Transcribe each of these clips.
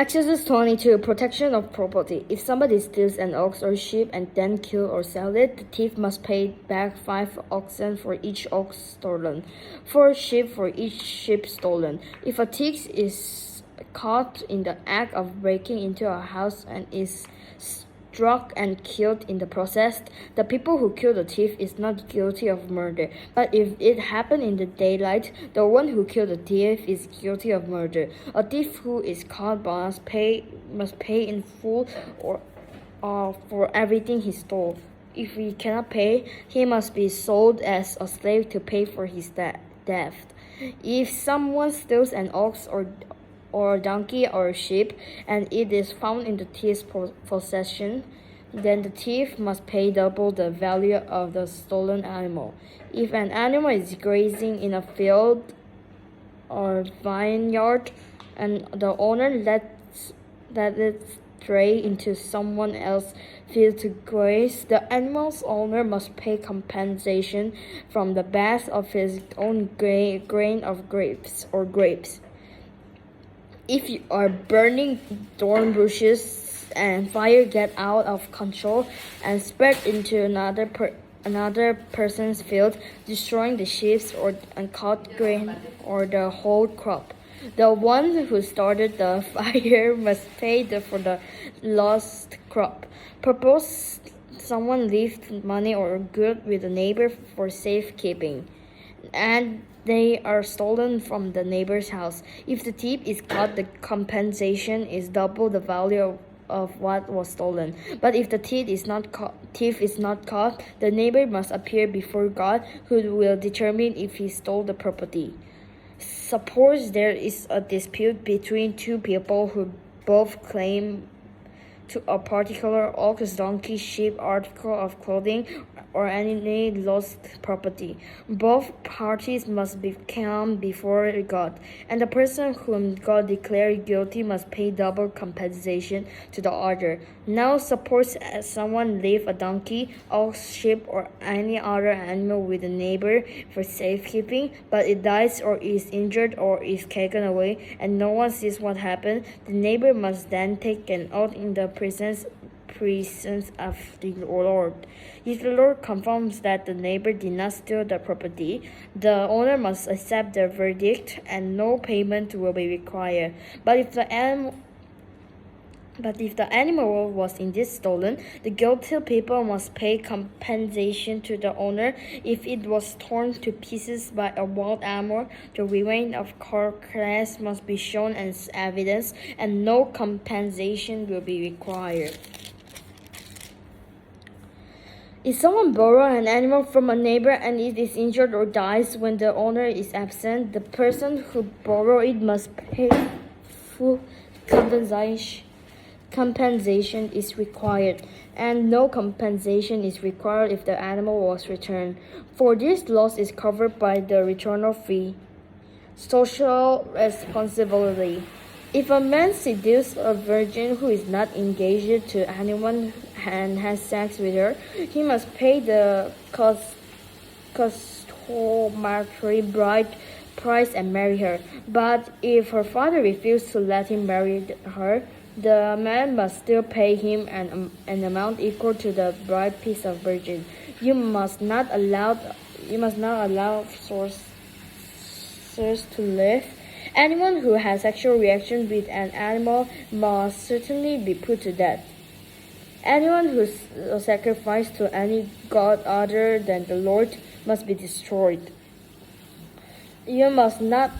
Exodus 22 Protection of property. If somebody steals an ox or sheep and then kill or sell it, the thief must pay back 5 oxen for each ox stolen, 4 sheep for each sheep stolen. If a thief is caught in the act of breaking into a house and is struck and killed in the process, the people who killed the thief is not guilty of murder. But if it happened in the daylight, the one who killed the thief is guilty of murder. A thief who is caught must pay in full or for everything he stole. If he cannot pay, he must be sold as a slave to pay for his theft. If someone steals an ox or a donkey or a sheep, and it is found in the thief's possession, then the thief must pay double the value of the stolen animal. If an animal is grazing in a field or vineyard, and the owner lets it stray into someone else's field to graze, the animal's owner must pay compensation from the best of his own grain of grapes. If you are burning thorn bushes and fire get out of control and spread into another person's field, destroying the sheaves or uncut grain or the whole crop, the one who started the fire must pay for the lost crop. Suppose someone leaves money or good with a neighbor for safekeeping, and they are stolen from the neighbor's house. If the thief is caught, the compensation is double the value of what was stolen. But if the thief is not caught, the neighbor must appear before God, who will determine if he stole the property. Suppose there is a dispute between two people who both claim to a particular ox, donkey, sheep, article of clothing, or any lost property. Both parties must come before God, and the person whom God declared guilty must pay double compensation to the other. Now suppose someone leave a donkey, ox, sheep, or any other animal with a neighbor for safekeeping, but it dies or is injured or is taken away, and no one sees what happened. The neighbor must then take an oath in the presence of the Lord. If the Lord confirms that the neighbor did not steal the property, the owner must accept the verdict and no payment will be required. But if the animal was indeed stolen, the guilty people must pay compensation to the owner. If it was torn to pieces by a wild animal, the remains of carcass must be shown as evidence, and no compensation will be required. If someone borrows an animal from a neighbor and it is injured or dies when the owner is absent, the person who borrowed it must pay full compensation. Compensation is required, and no compensation is required if the animal was returned, for this loss is covered by the return fee. Social responsibility. If a man seduces a virgin who is not engaged to anyone and has sex with her, he must pay the customary bride price and marry her. But if her father refuses to let him marry her, the man must still pay him an amount equal to the bride piece of virgin. You must not allow sorcerers to live. Anyone who has sexual reaction with an animal must certainly be put to death. Anyone who sacrifices to any god other than the Lord must be destroyed. You must not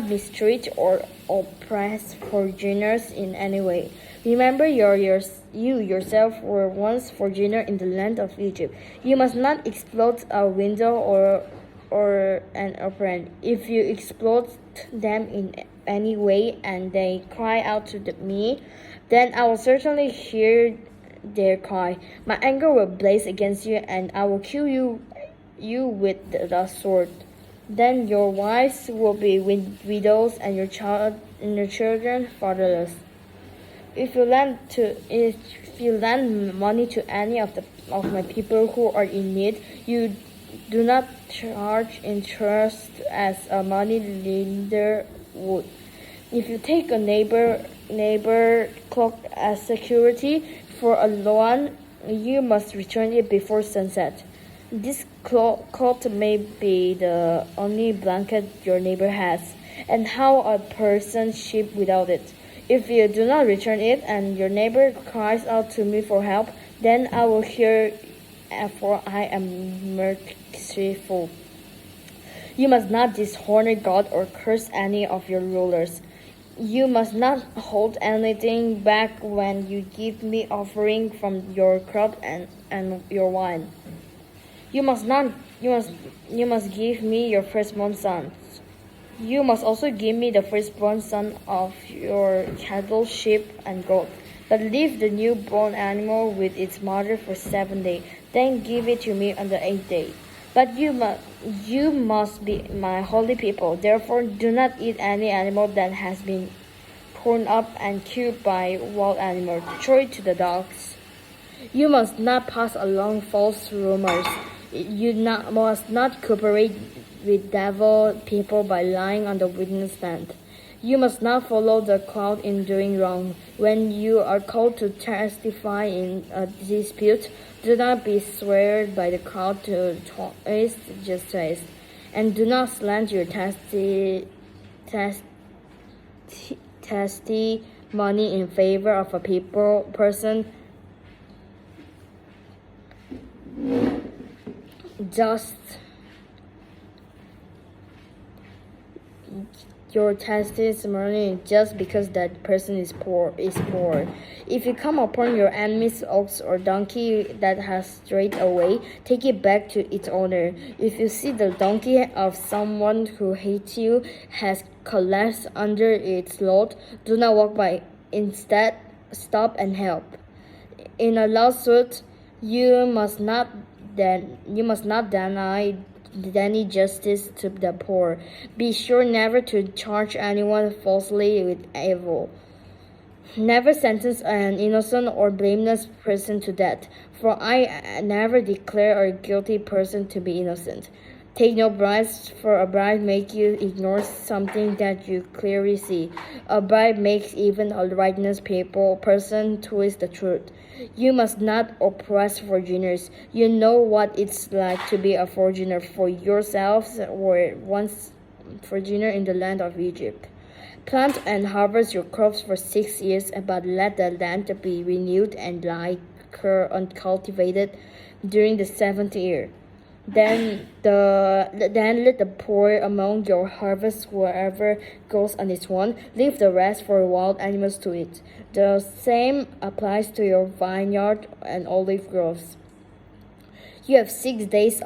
mistreat or oppress foreigners in any way. Remember you yourself were once foreigner in the land of Egypt. You must not exploit a widow or an orphan. If you exploit them in any way and they cry out to me, then I will certainly hear their cry. My anger will blaze against you, and I will kill you with the sword. Then your wives will be widows, and your children fatherless. If you lend money to any of my people who are in need, you do not charge interest as a money lender would. If you take a neighbor cloak as security for a loan, you must return it before sunset. This coat may be the only blanket your neighbor has, and how a person sleep without it. If you do not return it and your neighbor cries out to me for help, then I will hear, for I am merciful. You must not dishonor God or curse any of your rulers. You must not hold anything back when you give me offering from your crop and your wine. You must give me your firstborn sons. You must also give me the firstborn son of your cattle, sheep, and goat. But leave the newborn animal with its mother for 7 days. Then give it to me on the 8th day. But you must be my holy people. Therefore, do not eat any animal that has been torn up and killed by wild animals. Throw it to the dogs. You must not pass along false rumors. You must not cooperate with devil people by lying on the witness stand. You must not follow the crowd in doing wrong. When you are called to testify in a dispute, do not be swayed by the crowd to twist justice, and do not slant your testimony in favor of a person. Just your testimony just because that person is poor. If you come upon your enemy's ox or donkey that has strayed away, take it back to its owner. If you see the donkey of someone who hates you has collapsed under its load, do not walk by. Instead, stop and help. In a lawsuit, you must not deny justice to the poor. Be sure never to charge anyone falsely with evil. Never sentence an innocent or blameless person to death, for I never declare a guilty person to be innocent. Take no bribes, for a bribe makes you ignore something that you clearly see. A bribe makes even a righteous person twist the truth. You must not oppress foreigners. You know what it's like to be a foreigner for yourselves were once foreigner in the land of Egypt. Plant and harvest your crops for 6 years, but let the land be renewed and lie uncultivated during the 7th year. Then let the poor among your harvest wherever goes on its own. Leave the rest for wild animals to eat. The same applies to your vineyard and olive groves. You have 6 days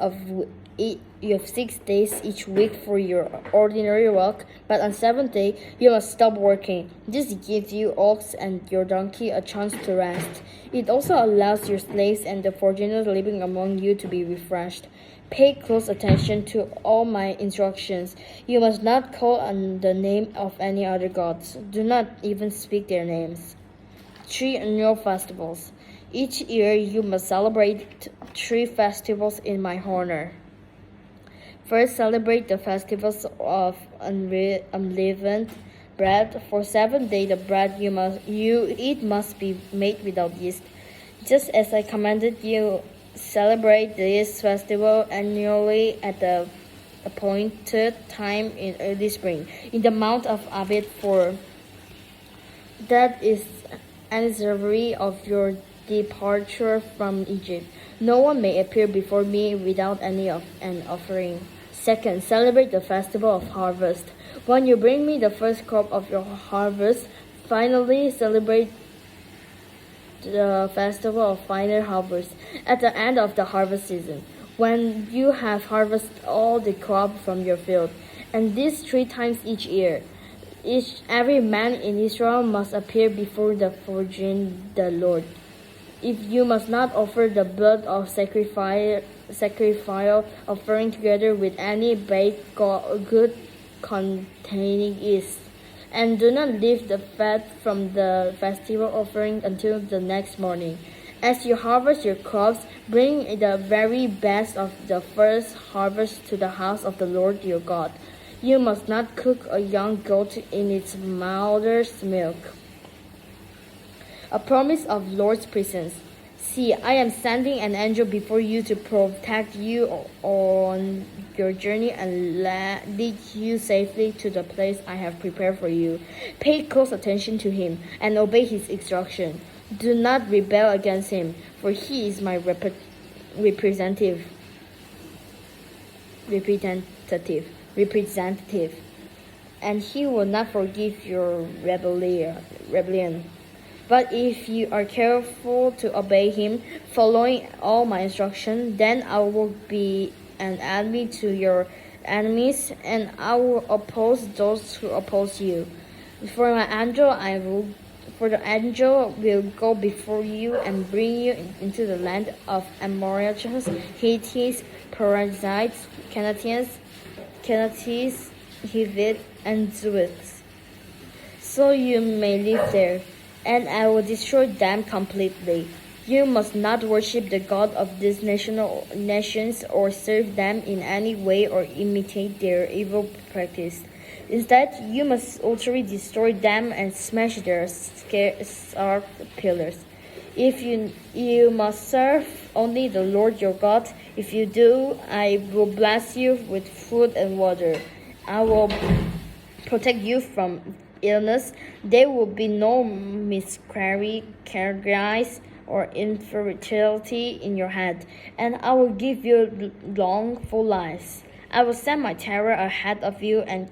each week for your ordinary work, but on 7th day you must stop working. This gives you ox and your donkey a chance to rest. It also allows your slaves and the foreigners living among you to be refreshed. Pay close attention to all my instructions. You must not call on the name of any other gods. Do not even speak their names. 3 annual festivals. Each year you must celebrate 3 festivals in my honor. First, celebrate the festivals of unleavened bread. For 7 days, the bread you eat must be made without yeast. Just as I commanded you, celebrate this festival annually at the appointed time in early spring, in the month of Abib, for that is anniversary of your departure from Egypt. No one may appear before me without an offering. Second, celebrate the festival of harvest. When you bring me the first crop of your harvest, finally celebrate the festival of final harvest at the end of the harvest season, when you have harvested all the crop from your field, and this 3 times each year. Every man in Israel must appear before the Lord. If you must not offer the blood of sacrificial offering together with any baked good containing yeast. And do not leave the fat from the festival offering until the next morning. As you harvest your crops, bring the very best of the first harvest to the house of the Lord your God. You must not cook a young goat in its mother's milk. A promise of Lord's presence. See, I am sending an angel before you to protect you on your journey and lead you safely to the place I have prepared for you. Pay close attention to him and obey his instruction. Do not rebel against him, for he is my representative, and he will not forgive your rebellion. But if you are careful to obey him, following all my instructions, then I will be an enemy to your enemies, and I will oppose those who oppose you. For the angel will go before you and bring you into the land of Amorites, Hittites, Perizzites, Canaanites, Hivites, and Jebusites, so you may live there, and I will destroy them completely. You must not worship the God of these nations or serve them in any way or imitate their evil practice. Instead, you must utterly destroy them and smash their stark pillars. If you must serve only the Lord your God. If you do, I will bless you with food and water. I will protect you from illness. There will be no miscarriages or infertility in your head, and I will give you long, full lives. I will send my terror ahead of you and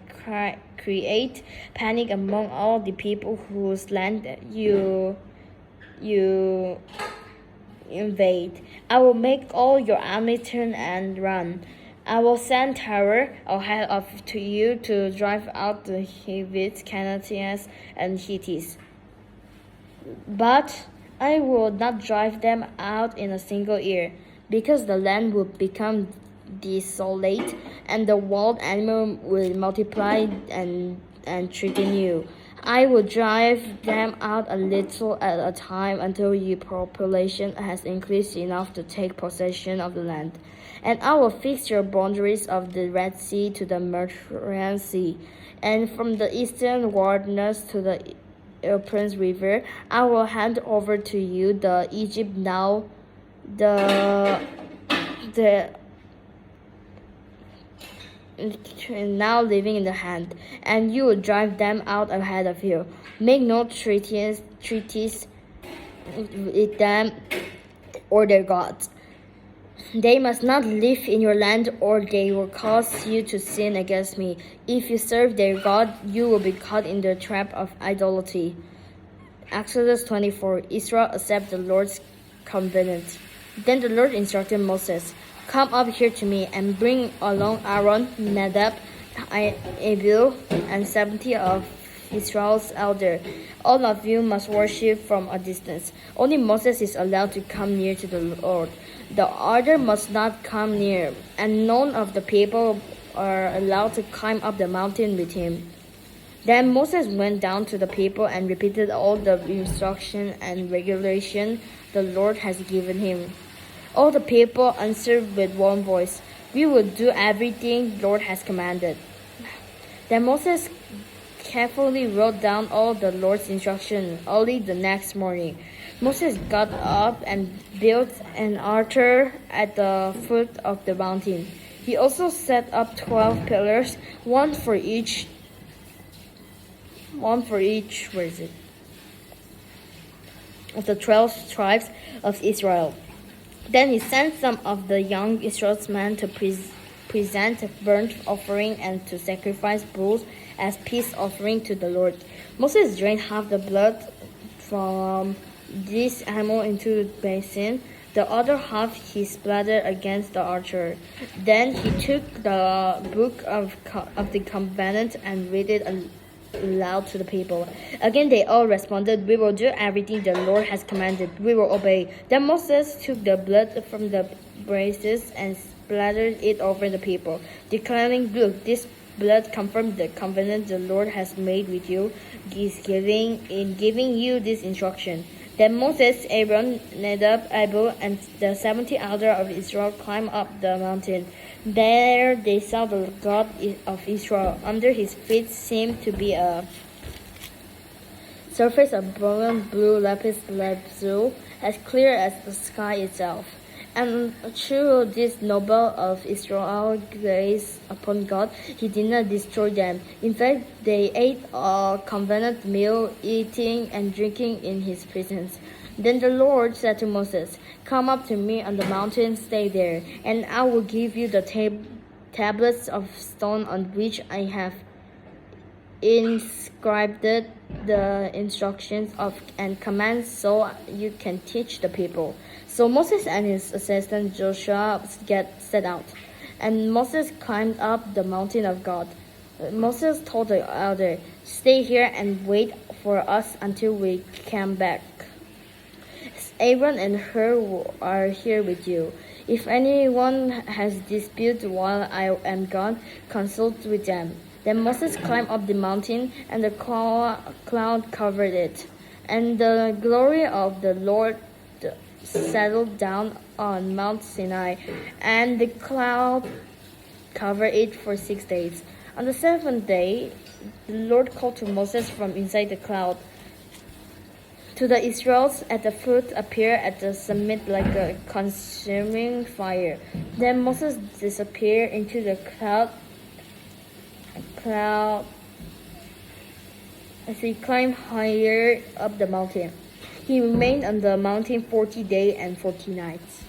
create panic among all the people whose land you invade. I will make all your army turn and run. I will send terror ahead of to you to drive out the Hivites, Canaanites, and Hittites. But I will not drive them out in a single year, because the land will become desolate, and the wild animal will multiply and threaten you. I will drive them out a little at a time until your population has increased enough to take possession of the land. And I will fix your boundaries of the Red Sea to the Mediterranean Sea, and from the eastern wilderness to the Euphrates River. I will hand over to you the Egypt now living in the hand, and you will drive them out ahead of you. Make no treaties with them or their gods. They must not live in your land, or they will cause you to sin against me. If you serve their God, you will be caught in the trap of idolatry. Exodus 24. Israel accepted the Lord's covenant. Then the Lord instructed Moses, "Come up here to me and bring along Aaron, Nadab, Abihu, and 70 of Israel's elders. All of you must worship from a distance. Only Moses is allowed to come near to the Lord. The other must not come near, and none of the people are allowed to climb up the mountain with him." Then Moses went down to the people and repeated all the instruction and regulation the Lord has given him. All the people answered with one voice, "We will do everything the Lord has commanded." Then Moses carefully wrote down all the Lord's instructions. Early the next morning, Moses got up and built an altar at the foot of the mountain. He also set up 12 pillars, one for each of the 12 tribes of Israel. Then he sent some of the young Israel's men to present a burnt offering and to sacrifice bulls as peace offering to the Lord. Moses drained half the blood from this animal into the basin. The other half he splattered against the altar. Then he took the book of the covenant and read it aloud to the people. Again they all responded, "We will do everything the Lord has commanded. We will obey." Then Moses took the blood from the braces and splattered it over the people, declaring, "Look, this blood confirms the covenant the Lord has made with you in giving you this instruction." Then Moses, Aaron, Nadab, Abihu, and the 70 elders of Israel climbed up the mountain. There they saw the God of Israel. Under his feet seemed to be a surface of brilliant blue lapis lazuli, as clear as the sky itself. And through this noble of Israel grace upon God, he did not destroy them. In fact, they ate a covenant meal, eating and drinking in his presence. Then the Lord said to Moses, "Come up to me on the mountain, stay there, and I will give you the tablets of stone on which I have inscribed the instructions of and commands so you can teach the people." So Moses and his assistant Joshua set out, and Moses climbed up the mountain of God. Moses told the elder, "Stay here and wait for us until we come back. Aaron and Hur are here with you. If anyone has dispute while I am gone, consult with them." Then Moses climbed up the mountain, and the cloud covered it, and the glory of the Lord settled down on Mount Sinai, and the cloud covered it for 6 days. On the seventh day, the Lord called to Moses from inside the cloud. To the Israelites at the foot appeared at the summit like a consuming fire. Then Moses disappeared into the cloud as he climbed higher up the mountain. He remained on the mountain 40 days and 40 nights.